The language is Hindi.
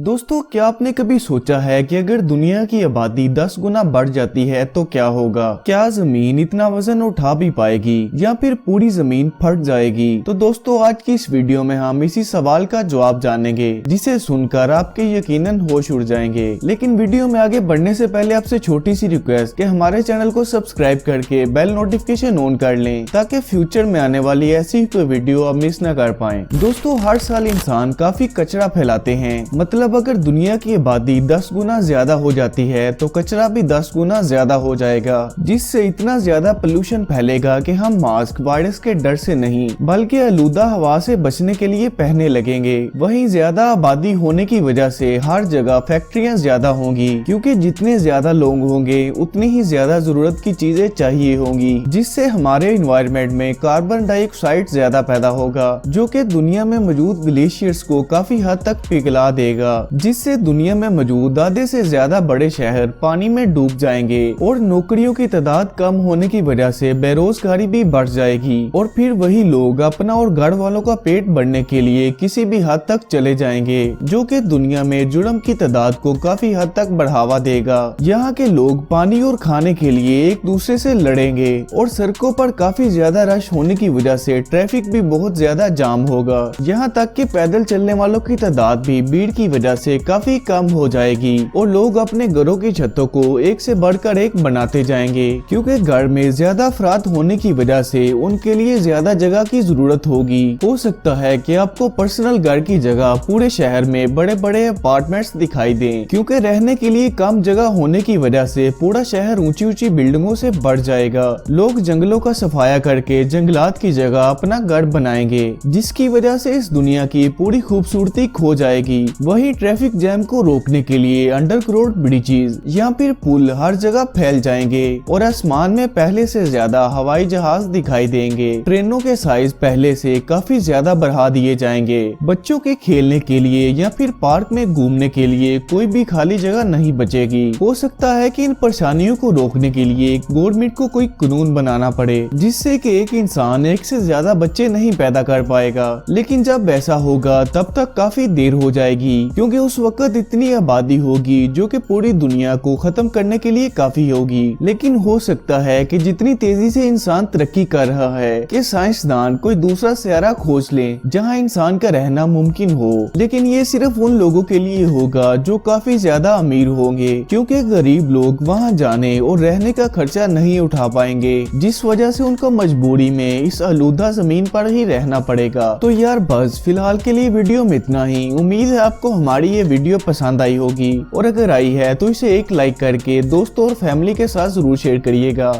दोस्तों, क्या आपने कभी सोचा है कि अगर दुनिया की आबादी 10 गुना बढ़ जाती है तो क्या होगा? क्या जमीन इतना वजन उठा भी पाएगी या फिर पूरी जमीन फट जाएगी? तो दोस्तों, आज की इस वीडियो में हम इसी सवाल का जवाब जानेंगे, जिसे सुनकर आपके यकीनन होश उड़ जाएंगे। लेकिन वीडियो में आगे बढ़ने से पहले आपसे छोटी सी रिक्वेस्ट कि हमारे चैनल को सब्सक्राइब करके बेल नोटिफिकेशन ऑन कर लें, ताकि फ्यूचर में आने वाली ऐसी कोई वीडियो आप मिस न कर पाएं। दोस्तों, हर साल इंसान काफी कचरा फैलाते हैं। मतलब अगर दुनिया की आबादी 10 गुना ज्यादा हो जाती है तो कचरा भी 10 गुना ज्यादा हो जाएगा, जिससे इतना ज्यादा पोल्यूशन फैलेगा कि हम मास्क वायरस के डर से नहीं बल्कि आलूदा हवा से बचने के लिए पहनने लगेंगे। वहीं ज्यादा आबादी होने की वजह से हर जगह फैक्ट्रियां ज्यादा होंगी, क्योंकि जितने ज्यादा लोग होंगे उतनी ही ज्यादा जरूरत की चीजें चाहिए होंगी, जिससे हमारे एनवायरनमेंट में कार्बन डाइऑक्साइड ज्यादा पैदा होगा, जो कि दुनिया में मौजूद ग्लेशियर्स को काफी हद तक पिघला देगा, जिससे दुनिया में मौजूद आधे से ज्यादा बड़े शहर पानी में डूब जाएंगे और नौकरियों की तादाद कम होने की वजह से बेरोजगारी भी बढ़ जाएगी। और फिर वही लोग अपना और घर वालों का पेट भरने के लिए किसी भी हद तक चले जाएंगे, जो कि दुनिया में जुर्म की तादाद को काफी हद तक बढ़ावा देगा। यहाँ के लोग पानी और खाने के लिए एक दूसरे से लड़ेंगे और सड़कों पर काफी ज्यादा रश होने की वजह से ट्रैफिक भी बहुत ज्यादा जाम होगा। यहाँ तक कि पैदल चलने वालों की तादाद भी भीड़ की वजह से काफी कम हो जाएगी और लोग अपने घरों की छतों को एक से बढ़कर एक बनाते जाएंगे, क्योंकि घर में ज्यादा अफराद होने की वजह से उनके लिए ज्यादा जगह की जरूरत होगी। हो सकता है कि आपको पर्सनल घर की जगह पूरे शहर में बड़े बड़े अपार्टमेंट्स दिखाई दें, क्योंकि रहने के लिए कम जगह होने की वजह से पूरा शहर ऊंची ऊंची बिल्डिंगों से बढ़ जाएगा। लोग जंगलों का सफाया करके जंगलात की जगह अपना घर बनाएंगे, जिसकी वजह से इस दुनिया की पूरी खूबसूरती खो जाएगी। वहीं ट्रैफिक जैम को रोकने के लिए अंडरग्राउंड ब्रिजेस या फिर पुल हर जगह फैल जाएंगे और आसमान में पहले से ज्यादा हवाई जहाज दिखाई देंगे। ट्रेनों के साइज पहले से काफी ज्यादा बढ़ा दिए जाएंगे। बच्चों के खेलने के लिए या फिर पार्क में घूमने के लिए कोई भी खाली जगह नहीं बचेगी। हो सकता है कि इन परेशानियों को रोकने के लिए गवर्नमेंट को कोई कानून बनाना पड़े, जिससे कि एक इंसान एक से ज्यादा बच्चे नहीं पैदा कर पाएगा। लेकिन जब ऐसा होगा तब तक काफी देर हो जाएगी, क्योंकि उस वक्त इतनी आबादी होगी जो कि पूरी दुनिया को खत्म करने के लिए काफी होगी। लेकिन हो सकता है कि जितनी तेजी से इंसान तरक्की कर रहा है कि साइंसदान कोई दूसरा सियारा खोज लें जहां इंसान का रहना मुमकिन हो। लेकिन ये सिर्फ उन लोगों के लिए होगा जो काफी ज्यादा अमीर होंगे, क्योंकि गरीब लोग वहां जाने और रहने का खर्चा नहीं उठा पाएंगे, जिस वजह से उनको मजबूरी में इस आलूदा जमीन पर ही रहना पड़ेगा। तो यार बस फिलहाल के लिए वीडियो में इतना ही। उम्मीद है आपको हमारी ये वीडियो पसंद आई होगी, और अगर आई है तो इसे एक लाइक करके दोस्तों और फैमिली के साथ जरूर शेयर करिएगा।